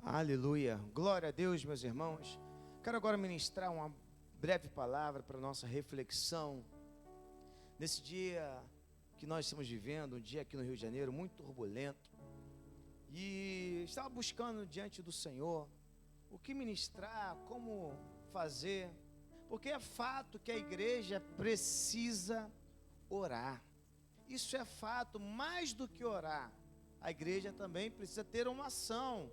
Aleluia. Glória a Deus, meus irmãos. Quero agora ministrar uma breve palavra para a nossa reflexão. Nesse dia que nós estamos vivendo, um dia aqui no Rio de Janeiro, muito turbulento. E estava buscando diante do Senhor o que ministrar, como fazer. Porque é fato que a igreja precisa orar. Isso é fato, mais do que orar. A igreja também precisa ter uma ação,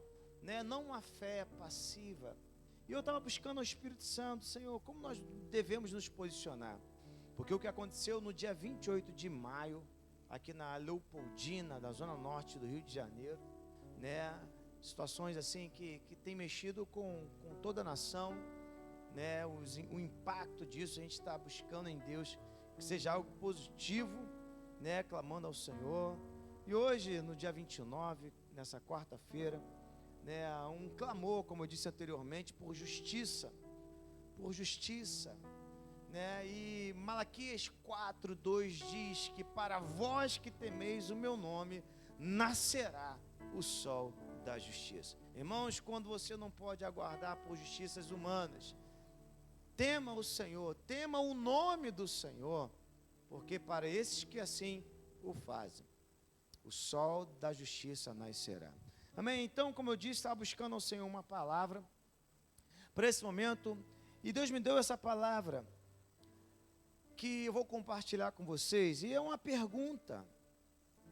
não uma fé passiva. E eu estava buscando o Espírito Santo, Senhor, como nós devemos nos posicionar? Porque o que aconteceu no dia 28 de maio, aqui na Leopoldina, da zona norte do Rio de Janeiro, situações assim que tem mexido com toda a nação, o impacto disso, a gente está buscando em Deus que seja algo positivo, clamando ao Senhor. E hoje, no dia 29, nessa quarta-feira, um clamor, como eu disse anteriormente, por justiça, e Malaquias 4:2 diz que para vós que temeis o meu nome, nascerá o sol da justiça. Irmãos, quando você não pode aguardar por justiças humanas, tema o Senhor, tema o nome do Senhor, porque para esses que assim o fazem, o sol da justiça nascerá. Amém? Então, como eu disse, estava buscando ao Senhor uma palavra para esse momento, e Deus me deu essa palavra que eu vou compartilhar com vocês, e é uma pergunta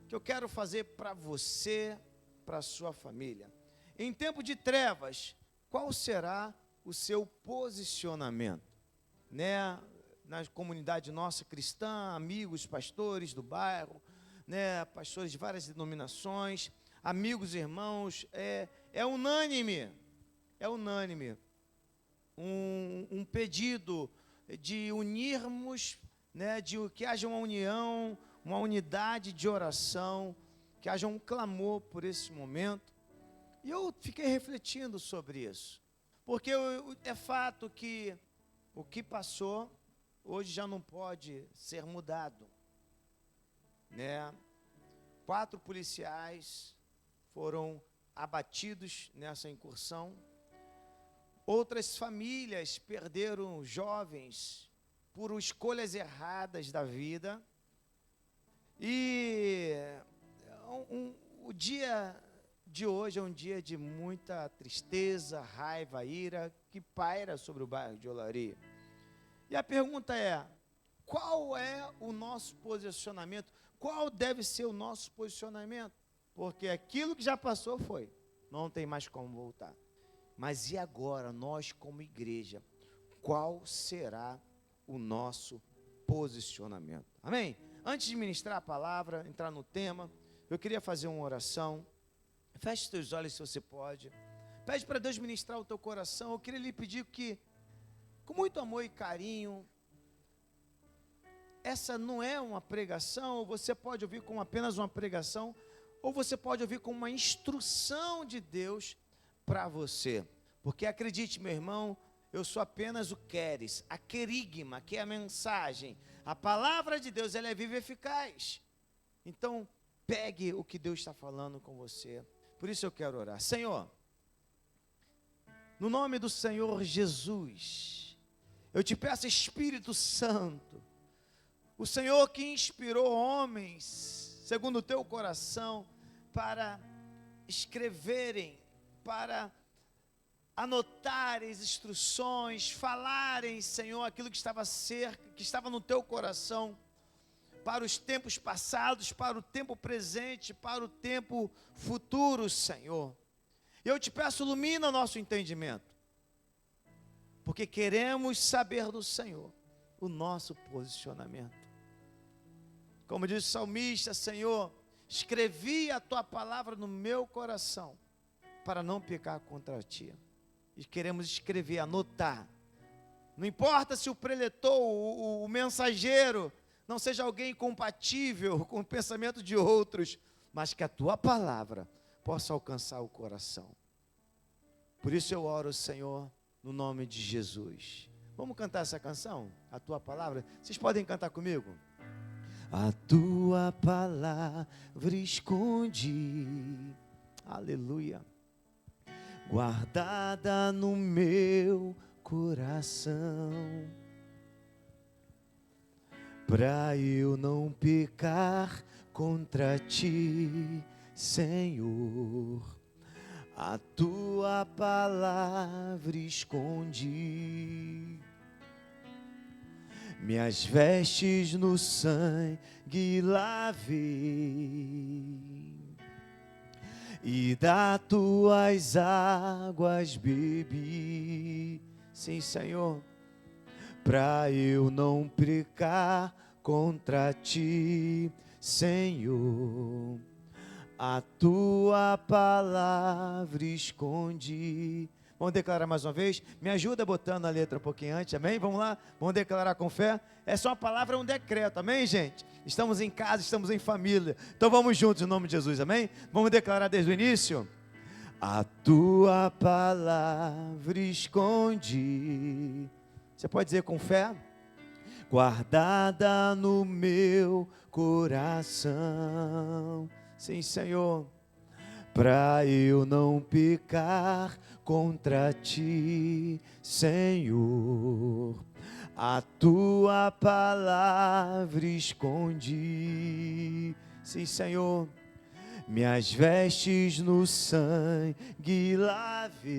que eu quero fazer para você, para a sua família. Em tempo de trevas, qual será o seu posicionamento? Na comunidade nossa cristã, amigos, pastores do bairro, pastores de várias denominações, amigos, irmãos, é unânime um pedido de unirmos, de que haja uma união, uma unidade de oração, que haja um clamor por esse momento. E eu fiquei refletindo sobre isso, porque é fato que o que passou hoje já não pode ser mudado, 4 policiais foram abatidos nessa incursão. Outras famílias perderam jovens por escolhas erradas da vida. E o dia de hoje é um dia de muita tristeza, raiva, ira, que paira sobre o bairro de Olaria. E a pergunta é: qual é o nosso posicionamento? Qual deve ser o nosso posicionamento? Porque aquilo que já passou foi, não tem mais como voltar. Mas e agora, nós como igreja, qual será o nosso posicionamento? Amém? Antes de ministrar a palavra, entrar no tema, eu queria fazer uma oração. Feche os teus olhos se você pode. Pede para Deus ministrar o teu coração. Eu queria lhe pedir que, com muito amor e carinho, essa não é uma pregação, ou você pode ouvir como apenas uma pregação, ou você pode ouvir como uma instrução de Deus para você. Porque acredite, meu irmão, eu sou apenas o queres, a querigma, que é a mensagem. A palavra de Deus, ela é viva e eficaz. Então, pegue o que Deus está falando com você. Por isso eu quero orar. Senhor, no nome do Senhor Jesus, eu te peço, Espírito Santo, o Senhor que inspirou homens, segundo o teu coração, para escreverem, para anotarem as instruções, falarem, Senhor, aquilo que estava no teu coração, para os tempos passados, para o tempo presente, para o tempo futuro, Senhor. Eu te peço, ilumina o nosso entendimento, porque queremos saber do Senhor o nosso posicionamento. Como diz o salmista, Senhor, escrevi a tua palavra no meu coração, para não pecar contra ti. E queremos escrever, anotar. Não importa se o preletor, o mensageiro, não seja alguém compatível com o pensamento de outros, mas que a tua palavra possa alcançar o coração. Por isso eu oro, Senhor, no nome de Jesus. Vamos cantar essa canção? A tua palavra? Vocês podem cantar comigo? A tua palavra escondi. Aleluia. guardada no meu coração, pra eu não pecar contra ti, Senhor. A tua palavra escondi, minhas vestes no sangue lavei, e das tuas águas bebi. Sim, Senhor, pra eu não pecar contra ti, Senhor. A tua palavra escondi. Vamos declarar mais uma vez? Me ajuda botando a letra um pouquinho antes, amém? Vamos lá? Vamos declarar com fé? Essa é uma palavra, é um decreto, amém, gente? Estamos em casa, estamos em família. Então vamos juntos em nome de Jesus, amém? Vamos declarar desde o início? A tua palavra escondi. Você pode dizer com fé? Guardada no meu coração. Sim, Senhor, pra eu não pecar contra ti, Senhor. A tua palavra escondi. Sim, Senhor, minhas vestes no sangue lavei,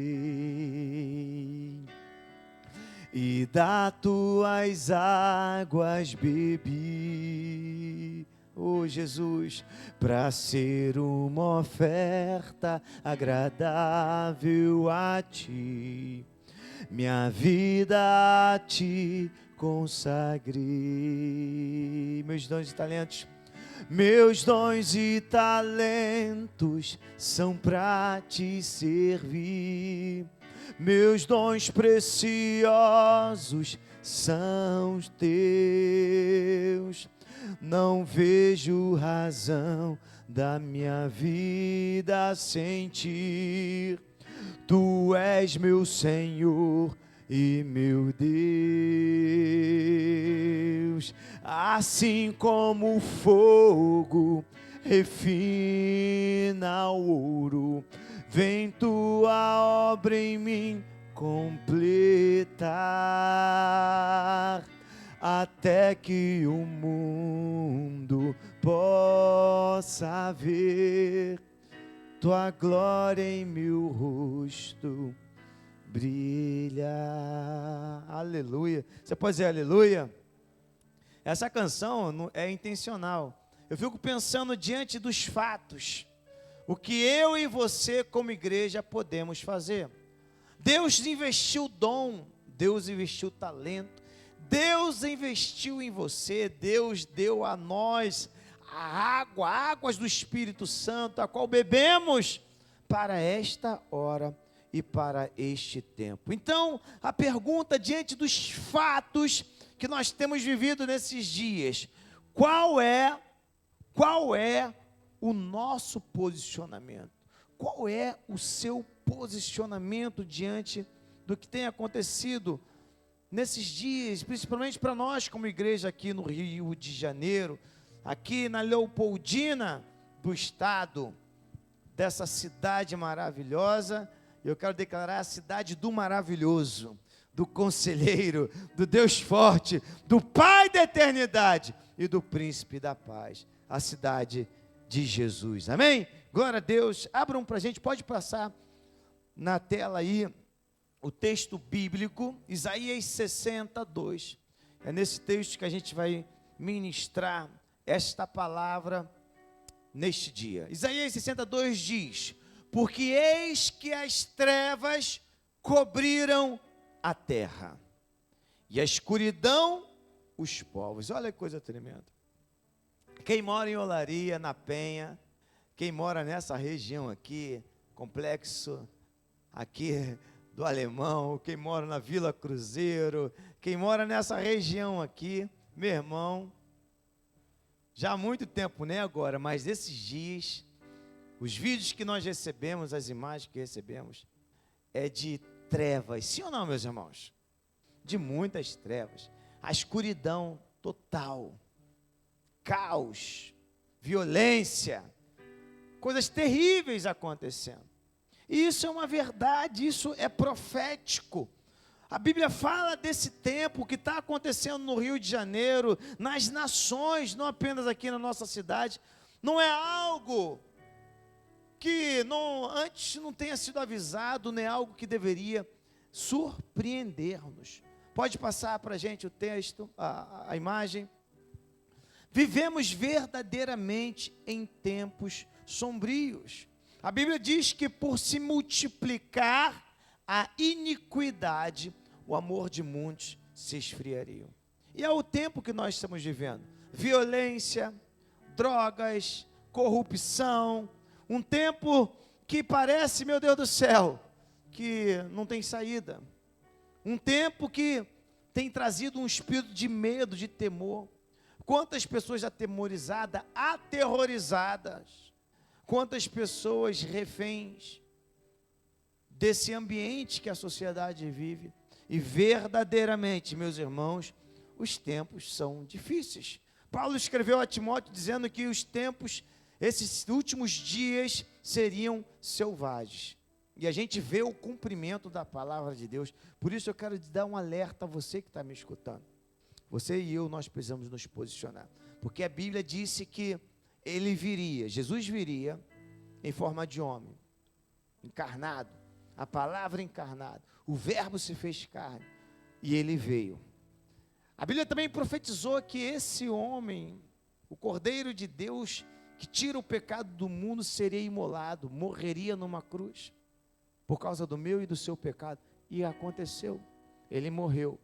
e das tuas águas bebi. Oh Jesus, para ser uma oferta agradável a ti, minha vida a ti consagrei. Meus dons e talentos, meus dons e talentos são para te servir. Meus dons preciosos são os teus. Não vejo razão da minha vida sem ti. Tu és meu Senhor e meu Deus. Assim como o fogo refina o ouro, vem tua obra em mim completar, até que o mundo possa ver tua glória em meu rosto brilha. Aleluia. Você pode dizer aleluia? Essa canção é intencional. Eu fico pensando diante dos fatos, o que eu e você como igreja podemos fazer. Deus investiu dom, Deus investiu talento, Deus investiu em você, Deus deu a nós a água, águas do Espírito Santo, a qual bebemos para esta hora e para este tempo. Então, a pergunta diante dos fatos que nós temos vivido nesses dias, qual é o nosso posicionamento? Qual é o seu posicionamento diante do que tem acontecido nesses dias, principalmente para nós como igreja aqui no Rio de Janeiro, aqui na Leopoldina do estado, dessa cidade maravilhosa? Eu quero declarar a cidade do maravilhoso, do conselheiro, do Deus forte, do Pai da eternidade e do príncipe da paz, a cidade de Jesus, amém? Glória a Deus. Abram para a gente, pode passar na tela aí o texto bíblico, Isaías 62, é nesse texto que a gente vai ministrar esta palavra neste dia. Isaías 62 diz: porque eis que as trevas cobriram a terra, e a escuridão os povos. Olha que coisa tremenda. Quem mora em Olaria, na Penha, quem mora nessa região aqui, complexo aqui do Alemão, quem mora na Vila Cruzeiro, quem mora nessa região aqui, meu irmão, já há muito tempo, né, agora, mas esses dias, os vídeos que nós recebemos, as imagens que recebemos, é de trevas, sim ou não, meus irmãos? De muitas trevas, a escuridão total, caos, violência, coisas terríveis acontecendo. E isso é uma verdade, isso é profético. A Bíblia fala desse tempo que está acontecendo no Rio de Janeiro, nas nações, não apenas aqui na nossa cidade. Não é algo que antes não tenha sido avisado, nem algo que deveria surpreender-nos. Pode passar para a gente o texto, a imagem. Vivemos verdadeiramente em tempos sombrios. A Bíblia diz que por se multiplicar a iniquidade, o amor de muitos se esfriaria. E é o tempo que nós estamos vivendo. Violência, drogas, corrupção, um tempo que parece, meu Deus do céu, que não tem saída. Um tempo que tem trazido um espírito de medo, de temor. Quantas pessoas atemorizadas, aterrorizadas. Quantas pessoas reféns desse ambiente que a sociedade vive. E verdadeiramente, meus irmãos, os tempos são difíceis. Paulo escreveu a Timóteo dizendo que os tempos, esses últimos dias, seriam selvagens. E a gente vê o cumprimento da palavra de Deus. Por isso eu quero dar um alerta a você que está me escutando. Você e eu, nós precisamos nos posicionar. Porque a Bíblia disse que ele viria, Jesus viria em forma de homem, encarnado. A palavra encarnada. O verbo se fez carne. E ele veio. A Bíblia também profetizou que esse homem, o Cordeiro de Deus, que tira o pecado do mundo, seria imolado, morreria numa cruz, por causa do meu e do seu pecado. E aconteceu, ele morreu,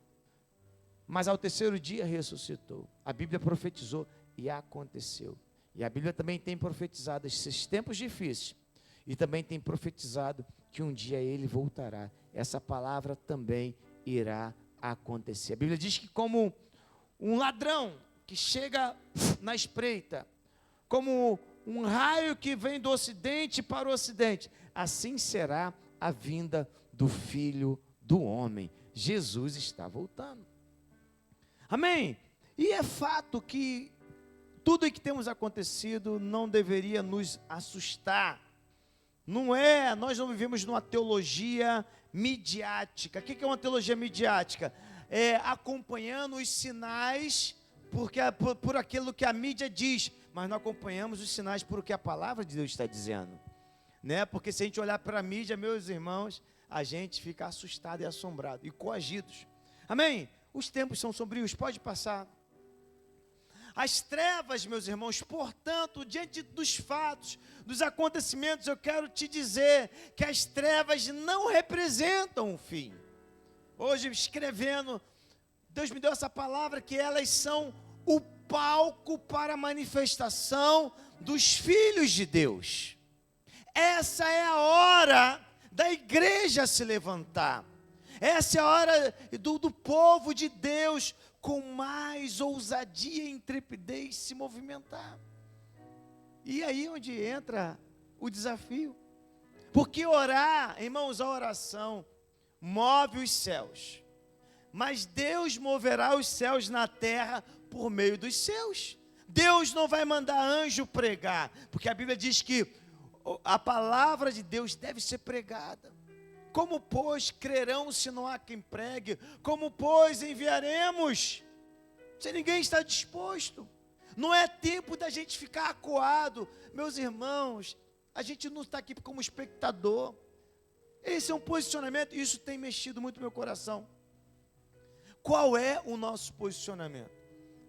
mas ao terceiro dia ressuscitou. A Bíblia profetizou e aconteceu. E a Bíblia também tem profetizado esses tempos difíceis, e também tem profetizado que um dia ele voltará. Essa palavra também irá acontecer. A Bíblia diz que como um ladrão que chega na espreita, como um raio que vem do ocidente para o ocidente, assim será a vinda do Filho do Homem. Jesus está voltando. Amém? E é fato que tudo o que temos acontecido não deveria nos assustar. Nós não vivemos numa teologia midiática. O que é uma teologia midiática? É acompanhando os sinais por aquilo que a mídia diz, mas não acompanhamos os sinais por o que a palavra de Deus está dizendo. Né? Porque se a gente olhar para a mídia, meus irmãos, a gente fica assustado e assombrado e coagidos. Amém? Os tempos são sombrios, pode passar. As trevas, meus irmãos, portanto, diante dos fatos, dos acontecimentos, eu quero te dizer que as trevas não representam o fim. Hoje, escrevendo, Deus me deu essa palavra, que elas são o palco para a manifestação dos filhos de Deus. Essa é a hora da igreja se levantar. Essa é a hora do povo de Deus com mais ousadia e intrepidez se movimentar. E aí onde entra o desafio. Porque orar, irmãos, a oração move os céus. Mas Deus moverá os céus na terra por meio dos seus. Deus não vai mandar anjo pregar, porque a Bíblia diz que a palavra de Deus deve ser pregada. Como, pois, crerão se não há quem pregue? Como, pois, enviaremos se ninguém está disposto? Não é tempo da gente ficar acuado. Meus irmãos, a gente não está aqui como espectador. Esse é um posicionamento, e isso tem mexido muito no meu coração. Qual é o nosso posicionamento?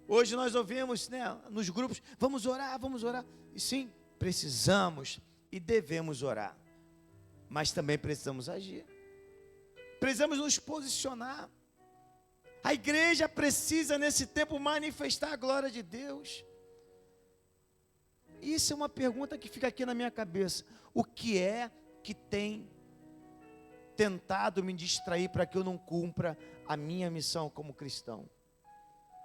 Hoje nós ouvimos, nos grupos, vamos orar. E sim, precisamos e devemos orar. Mas também precisamos agir. Precisamos nos posicionar. A igreja precisa nesse tempo manifestar a glória de Deus. Isso é uma pergunta que fica aqui na minha cabeça. O que é que tem tentado me distrair para que eu não cumpra a minha missão como cristão?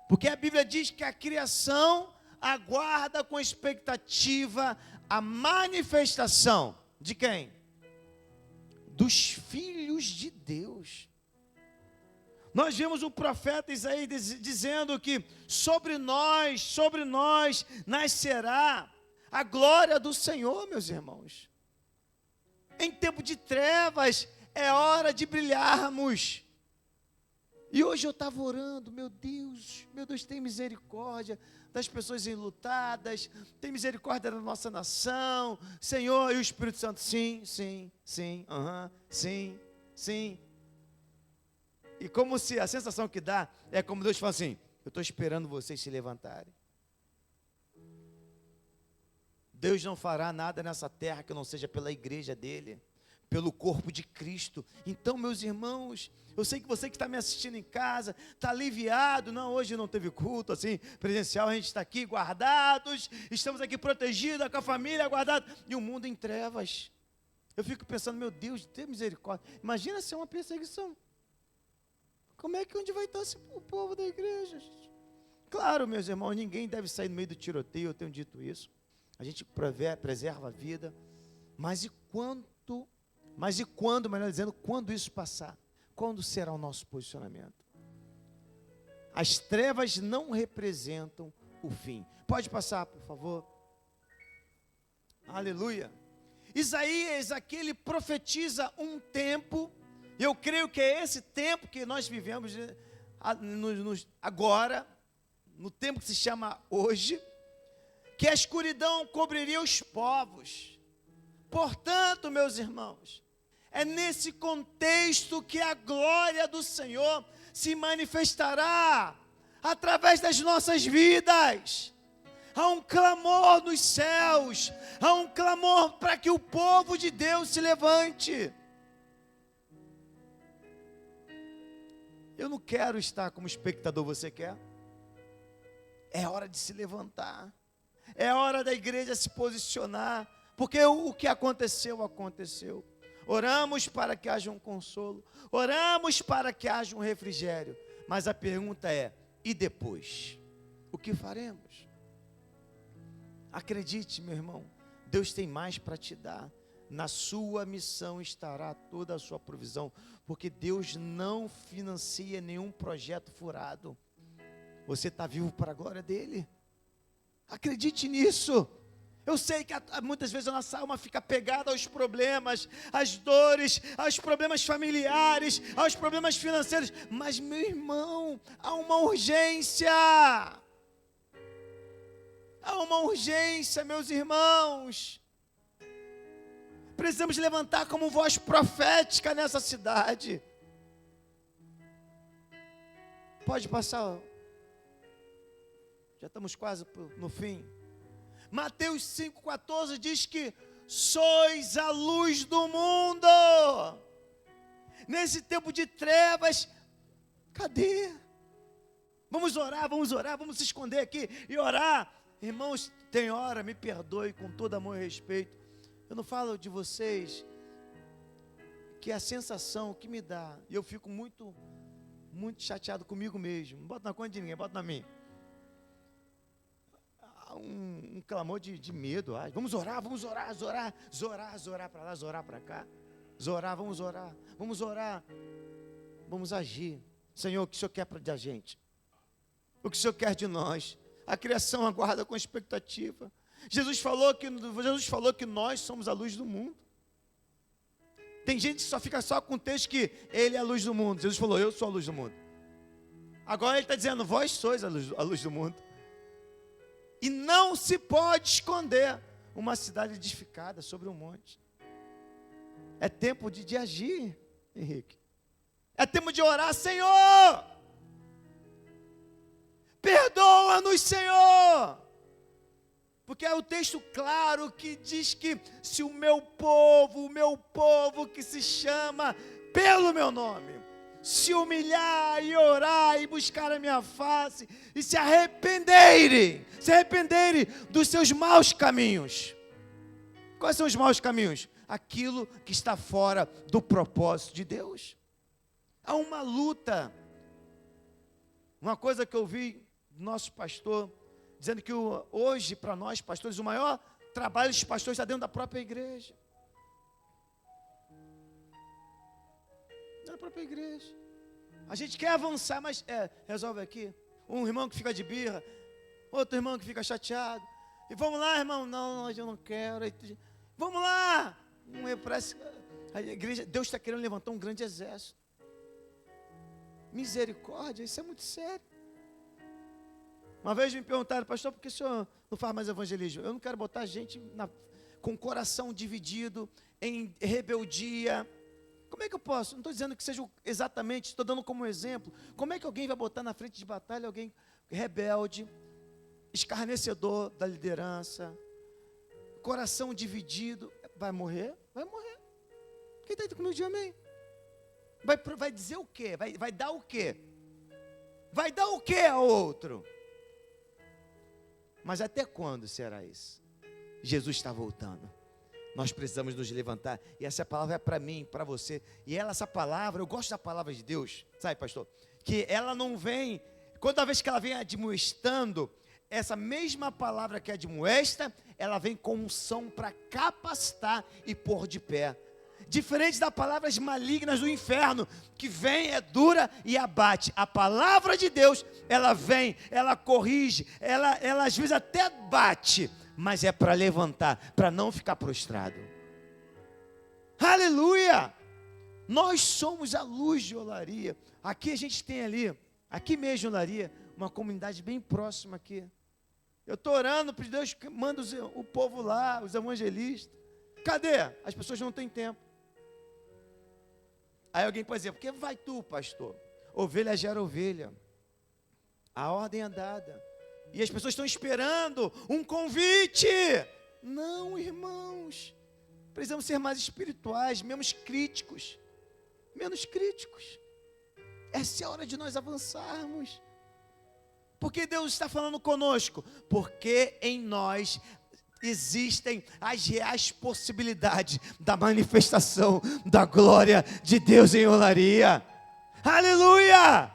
Porque a Bíblia diz que a criação aguarda com expectativa a manifestação de quem? Dos filhos de Deus. Nós vimos o profeta Isaías dizendo que sobre nós nascerá a glória do Senhor, meus irmãos. Em tempo de trevas, é hora de brilharmos. E hoje eu estava orando, meu Deus, tem misericórdia das pessoas enlutadas, tem misericórdia da nossa nação, Senhor, e o Espírito Santo, sim, sim, sim, sim, sim. E como se a sensação que dá, é como Deus fala assim, eu estou esperando vocês se levantarem. Deus não fará nada nessa terra que não seja pela igreja dele, pelo corpo de Cristo. Então, meus irmãos, eu sei que você que está me assistindo em casa, está aliviado, não, hoje não teve culto assim, presencial, a gente está aqui guardados, estamos aqui protegidos, com a família guardada, e o mundo em trevas. Eu fico pensando, meu Deus, tem misericórdia, imagina se é uma perseguição, como é que onde vai estar o povo da igreja? Claro, meus irmãos, ninguém deve sair no meio do tiroteio, eu tenho dito isso, a gente preserva a vida, mas e quando, melhor dizendo, quando isso passar? Quando será o nosso posicionamento? As trevas não representam o fim. Pode passar, por favor. Aleluia. Isaías aqui, ele profetiza um tempo, e eu creio que é esse tempo que nós vivemos agora, no tempo que se chama hoje, que a escuridão cobriria os povos. Portanto, meus irmãos, é nesse contexto que a glória do Senhor se manifestará através das nossas vidas. Há um clamor nos céus, há um clamor para que o povo de Deus se levante. Eu não quero estar como espectador, você quer? É hora de se levantar, é hora da igreja se posicionar, porque o que aconteceu, aconteceu. Oramos para que haja um consolo, oramos para que haja um refrigério, mas a pergunta é, e depois? O que faremos? Acredite, meu irmão, Deus tem mais para te dar, na sua missão estará toda a sua provisão, porque Deus não financia nenhum projeto furado, você está vivo para a glória dEle, acredite nisso. Eu sei que muitas vezes a nossa alma fica pegada aos problemas, às dores, aos problemas familiares, aos problemas financeiros. Mas, meu irmão, há uma urgência. Há uma urgência, meus irmãos. Precisamos levantar como voz profética nessa cidade. Pode passar. Já estamos quase no fim. Mateus 5,14 diz que sois a luz do mundo. Nesse tempo de trevas, cadê? Vamos orar, vamos se esconder aqui e orar. Irmãos, tem hora, me perdoe com todo amor e respeito. Eu não falo de vocês, que a sensação que me dá, e eu fico muito chateado comigo mesmo. Não bota na conta de ninguém, bota na minha. Um clamor de medo. Vamos orar para lá, zorar para cá. Vamos orar. Vamos agir. Senhor, o que o Senhor quer da gente? O que o Senhor quer de nós? A criação aguarda com expectativa. Jesus falou que nós somos a luz do mundo. Tem gente que só fica só com o texto que Ele é a luz do mundo. Jesus falou, eu sou a luz do mundo. Agora Ele está dizendo, vós sois a luz do mundo. E não se pode esconder uma cidade edificada sobre um monte. É tempo de agir, Henrique. É tempo de orar, Senhor. Perdoa-nos, Senhor. Porque é o texto claro que diz que se o meu povo que se chama pelo meu nome, se humilhar e orar e buscar a minha face e se arrependerem dos seus maus caminhos. Quais são os maus caminhos? Aquilo que está fora do propósito de Deus. Há uma luta. Uma coisa que eu vi do nosso pastor, dizendo que hoje, para nós pastores, o maior trabalho dos pastores está dentro da própria igreja. Da própria igreja. A gente quer avançar, mas resolve aqui. Um irmão que fica de birra, outro irmão que fica chateado. E vamos lá, irmão. Não, hoje eu não quero. Vamos lá. Parece a igreja, Deus está querendo levantar um grande exército. Misericórdia, isso é muito sério. Uma vez me perguntaram, pastor, por que o senhor não faz mais evangelismo? Eu não quero botar gente com o coração dividido, em rebeldia. Como é que eu posso? Não estou dizendo que seja exatamente, estou dando como exemplo. Como é que alguém vai botar na frente de batalha alguém rebelde, escarnecedor da liderança, coração dividido? Vai morrer? Vai morrer. Quem está aí comigo, diz amém. Vai dizer o quê? Vai dar o quê? Vai dar o quê ao outro? Mas até quando será isso? Jesus está voltando. Nós precisamos nos levantar. E essa palavra é para mim, para você. E essa palavra, eu gosto da palavra de Deus. Sabe, pastor? Que ela não vem, toda vez que ela vem admoestando, essa mesma palavra que admoesta, ela vem com unção para capacitar e pôr de pé. Diferente das palavras malignas do inferno, que vem, é dura e abate. A palavra de Deus, ela vem, ela corrige, ela às vezes até bate, mas é para levantar, para não ficar prostrado. Aleluia! Nós somos a luz de Olaria. Aqui a gente tem ali, aqui mesmo em Olaria, uma comunidade bem próxima aqui. Eu estou orando para Deus que manda o povo lá, os evangelistas. Cadê? As pessoas não têm tempo. Aí alguém pode dizer, por que vai tu, pastor? Ovelha gera ovelha. A ordem é dada. E as pessoas estão esperando um convite. Não, irmãos. Precisamos ser mais espirituais, menos críticos. Menos críticos. Essa é a hora de nós avançarmos. Porque Deus está falando conosco? Porque em nós existem as reais possibilidades da manifestação da glória de Deus em Olaria. Aleluia!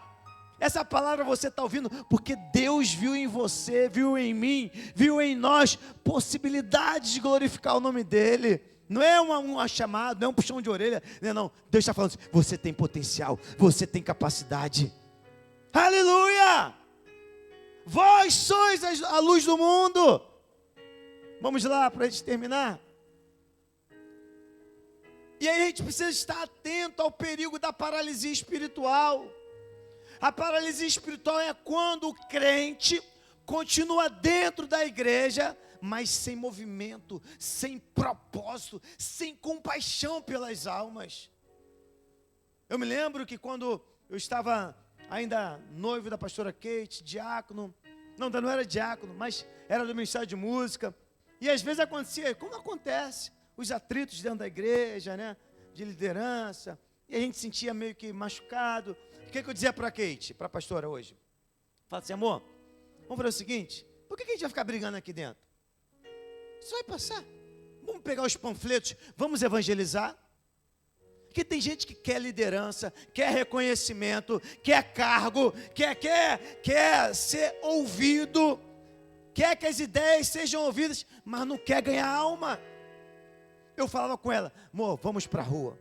Essa palavra você está ouvindo porque Deus viu em você, viu em mim, viu em nós possibilidades de glorificar o nome dEle. Não é uma chamada, não é um puxão de orelha, não. Deus está falando assim, você tem potencial, você tem capacidade. Aleluia! Vós sois a luz do mundo. Vamos lá para a gente terminar. E aí a gente precisa estar atento ao perigo da paralisia espiritual. A paralisia espiritual é quando o crente continua dentro da igreja, mas sem movimento, sem propósito, sem compaixão pelas almas. Eu me lembro que quando eu estava ainda noivo da pastora Kate, diácono, não era diácono, mas era do Ministério de Música, e às vezes acontecia, como acontece, os atritos dentro da igreja, né, de liderança, e a gente se sentia meio que machucado. O que eu dizia para a Kate, para a pastora hoje? Fala assim, amor, vamos fazer o seguinte, por que a gente vai ficar brigando aqui dentro? Isso vai passar. Vamos pegar os panfletos, vamos evangelizar. Porque tem gente que quer liderança, quer reconhecimento, quer cargo, quer ser ouvido, quer que as ideias sejam ouvidas, mas não quer ganhar alma. Eu falava com ela, amor, vamos para a rua.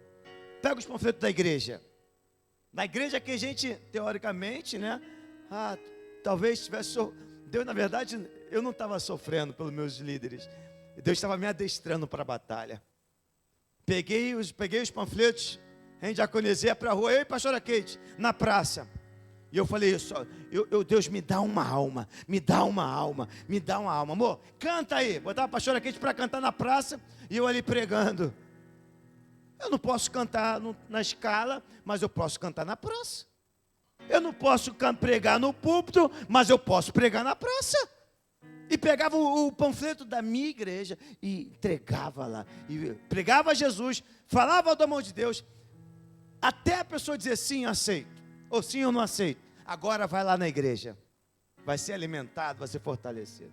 Pega os panfletos da igreja. Na igreja que a gente, teoricamente, né? Talvez tivesse... Deus, na verdade, eu não estava sofrendo pelos meus líderes. Deus estava me adestrando para a batalha. Peguei os panfletos, a gente já conhecia para a rua, eu e a pastora Kate, na praça. E eu falei isso, Deus, me dá uma alma, me dá uma alma, me dá uma alma. Amor, canta aí. Botava a pastora Kate para cantar na praça e eu ali pregando. Eu não posso cantar na escala, mas eu posso cantar na praça. Eu não posso pregar no púlpito, mas eu posso pregar na praça. E pegava o panfleto da minha igreja e entregava lá. E pregava Jesus, falava do amor de Deus. Até a pessoa dizer sim, eu aceito. Ou sim, eu não aceito. Agora vai lá na igreja. Vai ser alimentado, vai ser fortalecido.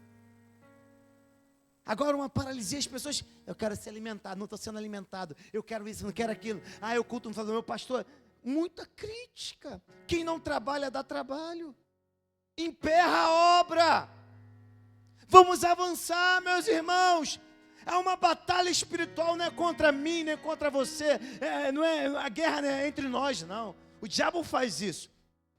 Agora uma paralisia, as pessoas, eu quero ser alimentado, não estou sendo alimentado. Eu quero isso, não quero aquilo. Eu culto, não falo, meu pastor. Muita crítica. Quem não trabalha, dá trabalho. Emperra a obra. Vamos avançar, meus irmãos. É uma batalha espiritual, não é contra mim, nem contra você. Não é, a guerra não é entre nós, não. O diabo faz isso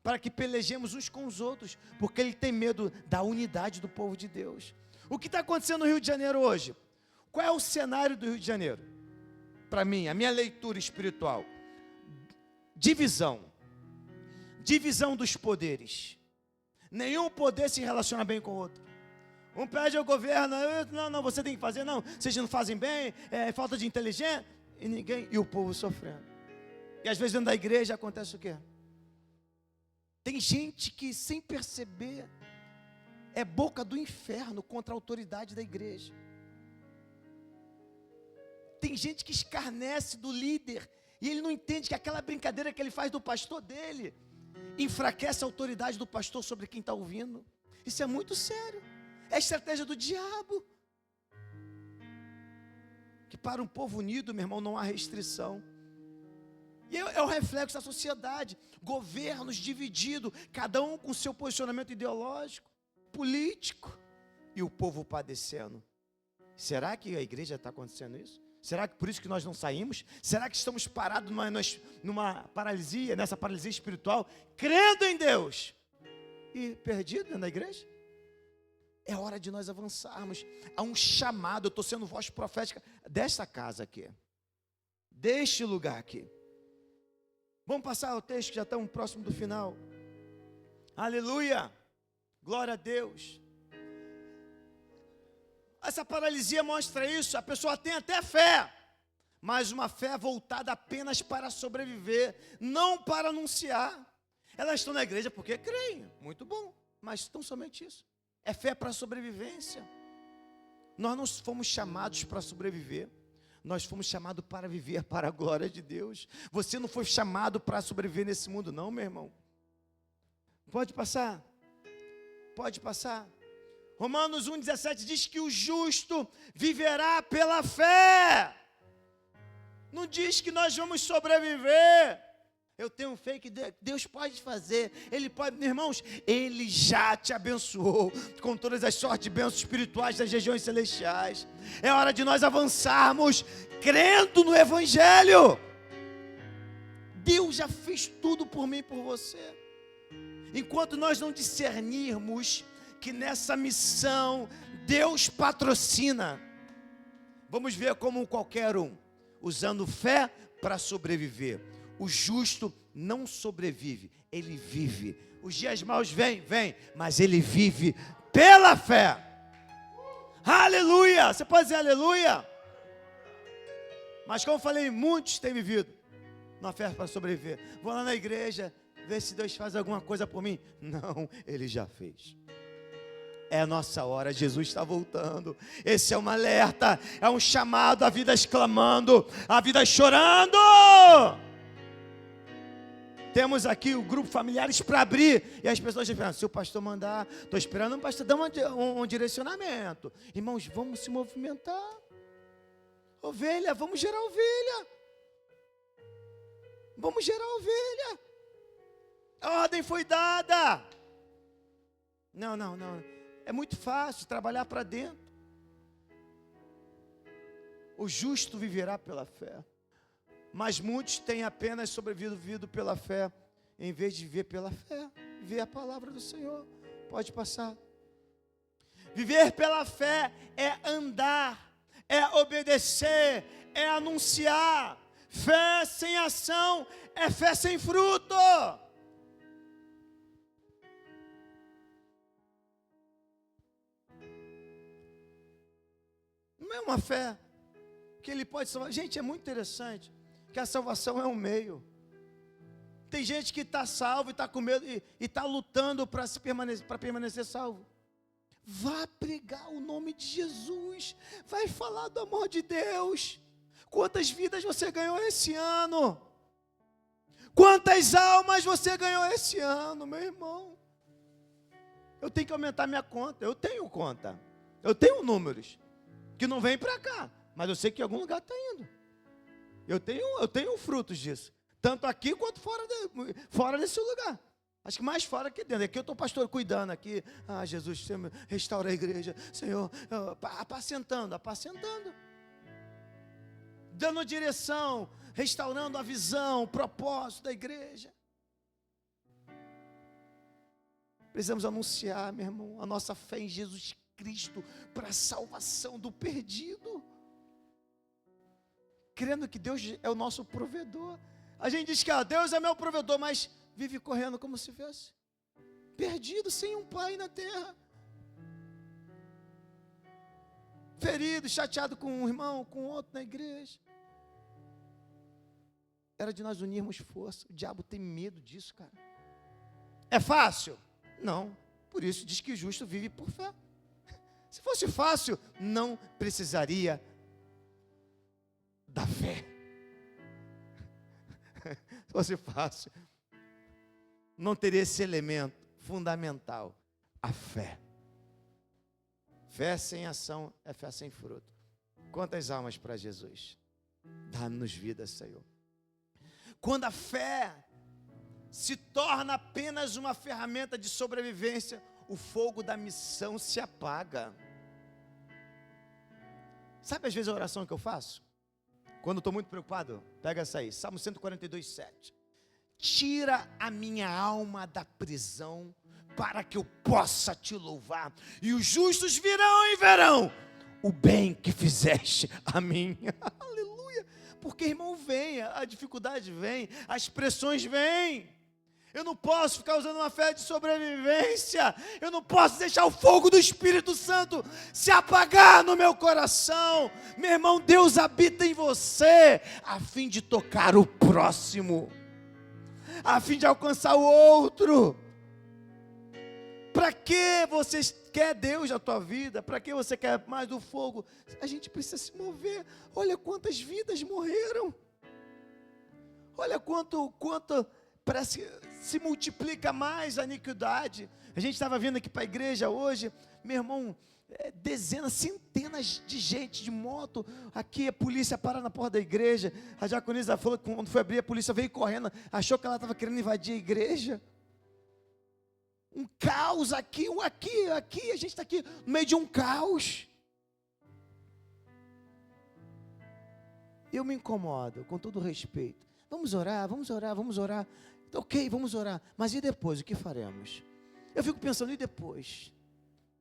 para que pelejemos uns com os outros, porque ele tem medo da unidade do povo de Deus. O que está acontecendo no Rio de Janeiro hoje? Qual é o cenário do Rio de Janeiro? para mim, a minha leitura espiritual. Divisão dos poderes. Nenhum poder se relaciona bem com o outro. Um pede ao governo, não, você tem que fazer, não, vocês não fazem bem, é falta de inteligência, e o povo sofrendo. E às vezes dentro da igreja acontece o quê? Tem gente que sem perceber é boca do inferno contra a autoridade da igreja. Tem gente que escarnece do líder e ele não entende que aquela brincadeira que ele faz do pastor dele enfraquece a autoridade do pastor sobre quem está ouvindo. Isso é muito sério. É a estratégia do diabo. Que para um povo unido, meu irmão, não há restrição. E é o reflexo da sociedade. Governos divididos, cada um com seu posicionamento ideológico, político, e o povo padecendo. Será que a igreja está acontecendo isso? Será que por isso que nós não saímos? Será que estamos parados numa paralisia, nessa paralisia espiritual, crendo em Deus e perdido dentro da igreja? É hora de nós avançarmos. Há um chamado, eu estou sendo voz profética desta casa aqui, deste lugar aqui. Vamos passar o texto, que já estamos próximo do final. Aleluia, glória a Deus. Essa paralisia mostra isso, a pessoa tem até fé, mas uma fé voltada apenas para sobreviver, não para anunciar. Elas estão na igreja porque creem, muito bom, mas tão somente isso. É fé para sobrevivência. Nós não fomos chamados para sobreviver, nós fomos chamados para viver para a glória de Deus. Você não foi chamado para sobreviver nesse mundo não, meu irmão. Pode passar. Pode passar. Romanos 1,17 diz que o justo viverá pela fé. Não diz que nós vamos sobreviver. Eu tenho fé que Deus pode fazer. Ele pode, irmãos, Ele já te abençoou com todas as sortes de bênçãos espirituais das regiões celestiais. É hora de nós avançarmos crendo no Evangelho. Deus já fez tudo por mim e por você. Enquanto nós não discernirmos que nessa missão Deus patrocina, vamos ver como qualquer um, usando fé para sobreviver. O justo não sobrevive, ele vive. Os dias maus vêm, mas ele vive pela fé. Aleluia! Você pode dizer aleluia? Mas como eu falei, muitos têm vivido uma fé para sobreviver. Vou lá na igreja, ver se Deus faz alguma coisa por mim. Não, Ele já fez. É a nossa hora, Jesus está voltando. Esse é um alerta, é um chamado, a vida exclamando, a vida chorando. Temos aqui o grupo familiares para abrir. E as pessoas esperam, se o pastor mandar, estou esperando o pastor dar um direcionamento. Irmãos, vamos se movimentar. Ovelha, vamos gerar ovelha. Vamos gerar ovelha. A ordem foi dada. Não. É muito fácil trabalhar para dentro. O justo viverá pela fé. Mas muitos têm apenas sobrevivido pela fé, em vez de viver pela fé, viver a palavra do Senhor. Pode passar. Viver pela fé é andar, é obedecer, é anunciar. Fé sem ação é fé sem fruto. Não é uma fé que ele pode salvar. Gente, é muito interessante que a salvação é um meio. Tem gente que está salvo e está com medo e está lutando para permanecer salvo. Vá pregar o nome de Jesus. Vai falar do amor de Deus. Quantas vidas você ganhou esse ano? Quantas almas você ganhou esse ano, meu irmão? Eu tenho que aumentar minha conta. Eu tenho conta. Eu tenho números que não vêm para cá, mas eu sei que em algum lugar está indo. Eu tenho frutos disso, tanto aqui quanto fora desse lugar. Acho que mais fora que dentro. Aqui eu estou, pastor, cuidando aqui. Ah, Jesus, Senhor, restaura a igreja. Senhor, apacentando. Dando direção, restaurando a visão, o propósito da igreja. Precisamos anunciar, meu irmão, a nossa fé em Jesus Cristo para a salvação do perdido. crendo que Deus é o nosso provedor. A gente diz que Deus é meu provedor, mas vive correndo como se fosse perdido, sem um pai na terra. Ferido, chateado com um irmão, com outro na igreja. Era de nós unirmos força. O diabo tem medo disso, cara. É fácil? Não. Por isso diz que o justo vive por fé. Se fosse fácil, não precisaria da fé. Se fosse fácil, não teria esse elemento fundamental, a fé. Fé sem ação é fé sem fruto. Quantas almas para Jesus? Dá-nos vida, Senhor. Quando a fé se torna apenas uma ferramenta de sobrevivência, o fogo da missão se apaga. Sabe às vezes a oração que eu faço? Quando estou muito preocupado, pega essa aí, Salmo 142, 7. Tira a minha alma da prisão, para que eu possa te louvar, e os justos virão e verão o bem que fizeste a mim. Aleluia. Porque, irmão, vem, a dificuldade vem, as pressões vêm. Eu não posso ficar usando uma fé de sobrevivência. Eu não posso deixar o fogo do Espírito Santo se apagar no meu coração. Meu irmão, Deus habita em você a fim de tocar o próximo, a fim de alcançar o outro. Para que você quer Deus na tua vida? Para que você quer mais do fogo? A gente precisa se mover. Olha quantas vidas morreram. Olha quanto parece se multiplica mais a iniquidade. A gente estava vindo aqui para a igreja hoje, meu irmão, dezenas, centenas de gente de moto. Aqui a polícia para na porta da igreja. A diaconisa falou que quando foi abrir, a polícia veio correndo, achou que ela estava querendo invadir a igreja. Um caos aqui, a gente está aqui no meio de um caos. Eu me incomodo, com todo respeito. Vamos orar. Ok, vamos orar. Mas e depois, o que faremos? Eu fico pensando, e depois?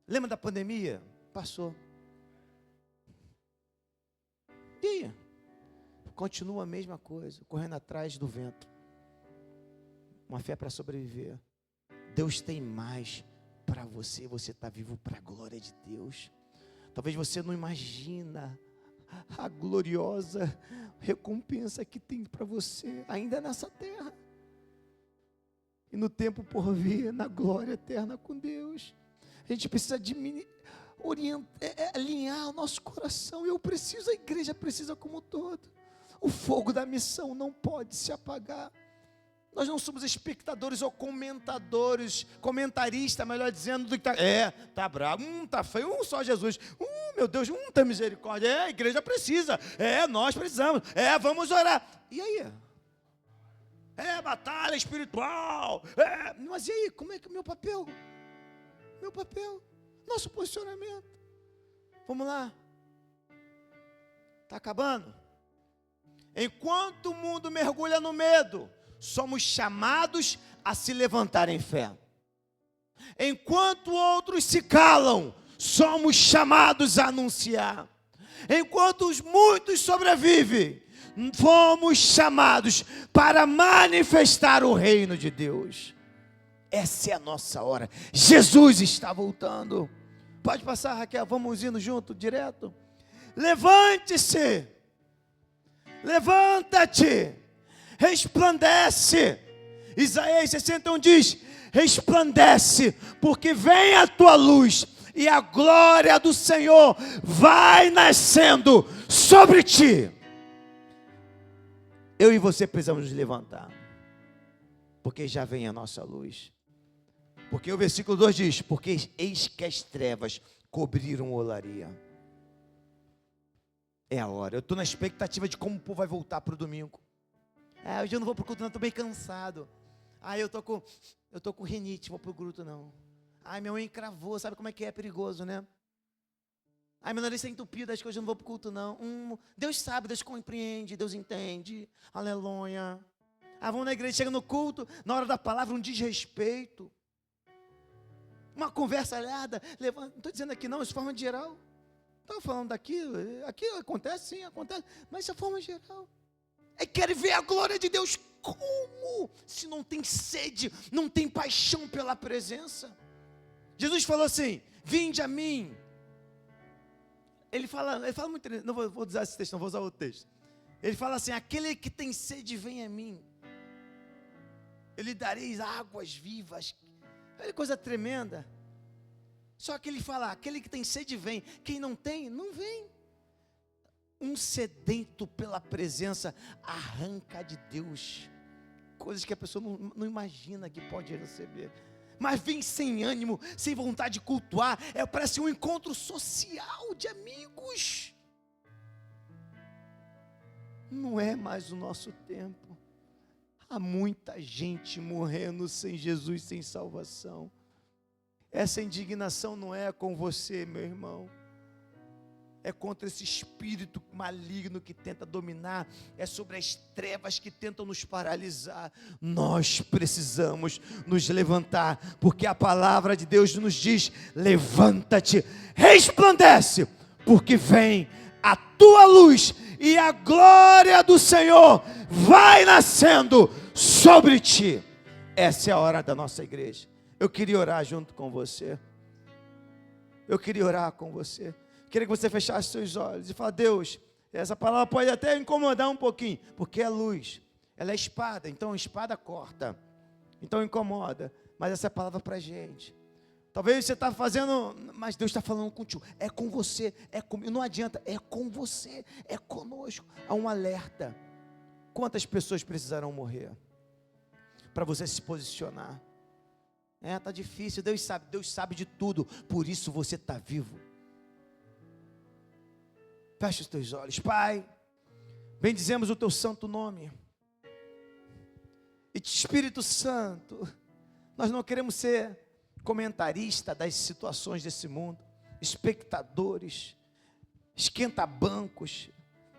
Lembra da pandemia? Passou. E aí? Continua a mesma coisa, correndo atrás do vento. Uma fé para sobreviver. Deus tem mais para você. Você está vivo para a glória de Deus. Talvez você não imagina a gloriosa recompensa que tem para você, ainda nessa terra. E no tempo por vir, na glória eterna com Deus. A gente precisa alinhar o nosso coração. A igreja precisa como um todo. O fogo da missão não pode se apagar. Nós não somos espectadores ou comentarista, melhor dizendo, do que tá bravo, tá feio, só Jesus, meu Deus, tem misericórdia, a igreja precisa, nós precisamos, vamos orar. E aí? Batalha espiritual, mas e aí, como é que meu papel, nosso posicionamento, vamos lá, está acabando. Enquanto o mundo mergulha no medo, somos chamados a se levantar em fé. Enquanto outros se calam, somos chamados a anunciar. Enquanto muitos sobrevivem, fomos chamados para manifestar o reino de Deus. Essa é a nossa hora. Jesus está voltando. Pode passar, Raquel, vamos indo junto, direto. Levante-se. Levanta-te. Resplandece. Isaías 61 diz: resplandece, porque vem a tua luz, e a glória do Senhor vai nascendo sobre ti. Eu e você precisamos nos levantar, porque já vem a nossa luz. Porque o versículo 2 diz: porque eis que as trevas cobriram a olaria. É a hora. Eu estou na expectativa de como o povo vai voltar para o domingo. Hoje eu não vou para o culto não, estou bem cansado. Eu estou com rinite, vou para o culto não. Minha unha encravou, sabe como é perigoso, né? Meu nariz está entupido, acho que hoje eu não vou para o culto não. Deus sabe, Deus compreende, Deus entende. Aleluia. Vamos na igreja, chega no culto, na hora da palavra, um desrespeito. Uma conversa alhada, levanta, não estou dizendo aqui não, isso de forma geral. estava falando daquilo, aquilo acontece, sim, acontece, mas de forma geral. Quer ver a glória de Deus como? Se não tem sede, não tem paixão pela presença. Jesus falou assim: vinde a mim. Ele fala muito, não vou usar esse texto, não vou usar outro texto. Ele fala assim: aquele que tem sede, vem a mim. Eu lhe darei águas vivas. Olha que coisa tremenda. Só que ele fala: aquele que tem sede, vem. Quem não tem, não vem. Um sedento pela presença arranca de Deus coisas que a pessoa não imagina que pode receber, mas vem sem ânimo, sem vontade de cultuar. Parece um encontro social de amigos. Não é mais o nosso tempo. Há muita gente morrendo sem Jesus, sem salvação. Essa indignação não é com você, meu irmão. É contra esse espírito maligno que tenta dominar, é sobre as trevas que tentam nos paralisar. Nós precisamos nos levantar, porque a palavra de Deus nos diz: levanta-te, resplandece, porque vem a tua luz, e a glória do Senhor vai nascendo sobre ti. Essa é a hora da nossa igreja. Eu queria orar junto com você. Eu queria orar com você. Queria que você fechasse seus olhos e falasse: Deus, essa palavra pode até incomodar um pouquinho, porque é luz, ela é espada, então a espada corta, então incomoda, mas essa é a palavra para a gente. Talvez você está fazendo, mas Deus está falando contigo, é com você, é comigo, não adianta, é com você, é conosco. Há um alerta. Quantas pessoas precisarão morrer para você se posicionar? Está difícil, Deus sabe de tudo, por isso você está vivo. Feche os teus olhos. Pai, bendizemos o teu santo nome. E Espírito Santo, nós não queremos ser comentarista das situações desse mundo, espectadores, esquenta-bancos.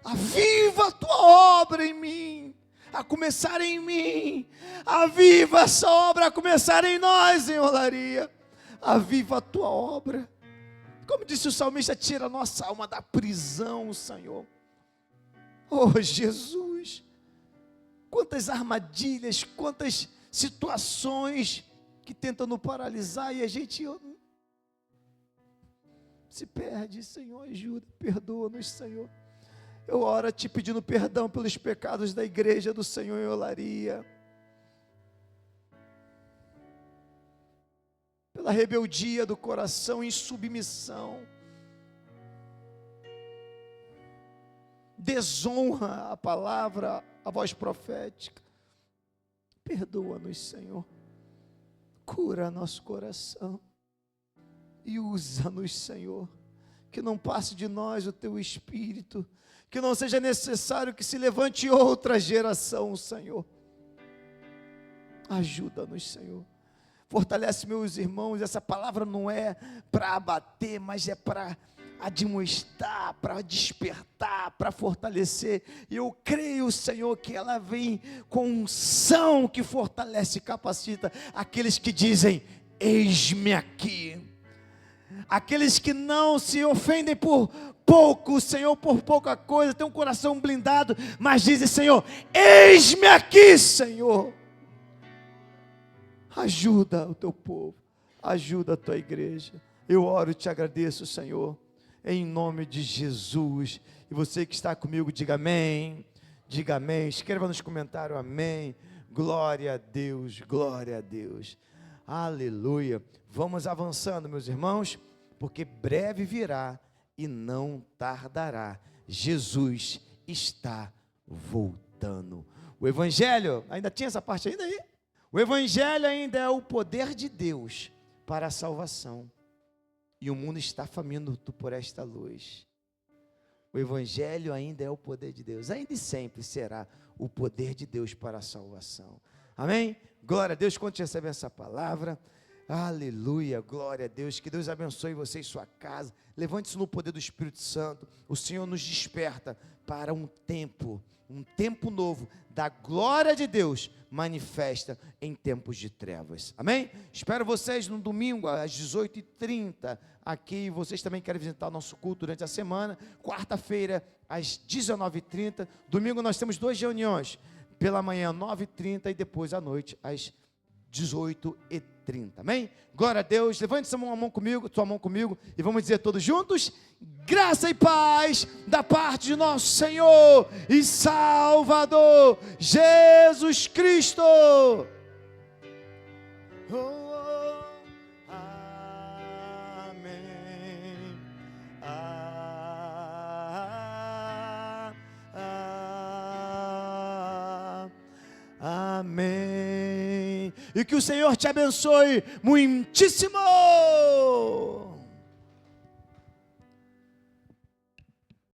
Aviva a tua obra em mim, a começar em mim. Aviva essa obra a começar em nós, em Olaria. Aviva a tua obra. Como disse o salmista, tira a nossa alma da prisão, Senhor. Oh, Jesus, quantas armadilhas, quantas situações que tentam nos paralisar e a gente se perde. Senhor, ajuda, perdoa-nos, Senhor. Eu oro te pedindo perdão pelos pecados da igreja do Senhor em Olaria, pela rebeldia do coração em submissão, desonra a palavra, a voz profética. Perdoa-nos, Senhor, cura nosso coração e usa-nos, Senhor, que não passe de nós o teu Espírito, que não seja necessário que se levante outra geração, Senhor. Ajuda-nos, Senhor. Fortalece meus irmãos. Essa palavra não é para abater, mas é para admoestar, para despertar, para fortalecer. E eu creio, Senhor, que ela vem com unção que fortalece e capacita aqueles que dizem: eis-me aqui. Aqueles que não se ofendem por pouco, Senhor, por pouca coisa, tem um coração blindado, mas dizem: Senhor, eis-me aqui, Senhor. Ajuda o teu povo, ajuda a tua igreja. Eu oro e te agradeço, Senhor, em nome de Jesus. E você que está comigo, diga amém, diga amém. Escreva nos comentários amém. Glória a Deus, glória a Deus. Aleluia. Vamos avançando, meus irmãos, porque breve virá e não tardará. Jesus está voltando. O Evangelho, ainda tinha essa parte ainda aí? O Evangelho ainda é o poder de Deus para a salvação. E o mundo está faminto por esta luz. O Evangelho ainda é o poder de Deus. Ainda e sempre será o poder de Deus para a salvação. Amém? Glória a Deus. Quando recebe essa palavra, aleluia, glória a Deus. Que Deus abençoe você e sua casa. Levante-se no poder do Espírito Santo. O Senhor nos desperta para um tempo novo da glória de Deus manifesta em tempos de trevas. Amém? Espero vocês no domingo às 18h30 aqui. Vocês também querem visitar o nosso culto durante a semana. Quarta-feira às 19h30. Domingo nós temos 2 reuniões. Pela manhã 9h30 e depois à noite às 18h30. Amém? Glória a Deus. Levante sua mão comigo e vamos dizer todos juntos: graça e paz da parte de nosso Senhor e Salvador Jesus Cristo. Amém. E que o Senhor te abençoe muitíssimo.